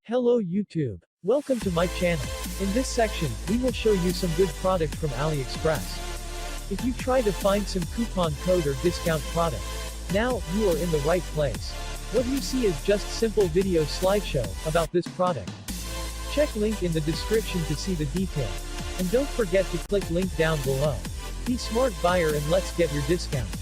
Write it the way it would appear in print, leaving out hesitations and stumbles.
Hello YouTube. Welcome to my channel. In this section, we will show you some good product from AliExpress. If you try to find some coupon code or discount product, now, you are in the right place. What you see is just simple video slideshow about this product. Check link in the description to see the detail. And don't forget to click link down below. Be smart buyer and let's get your discount.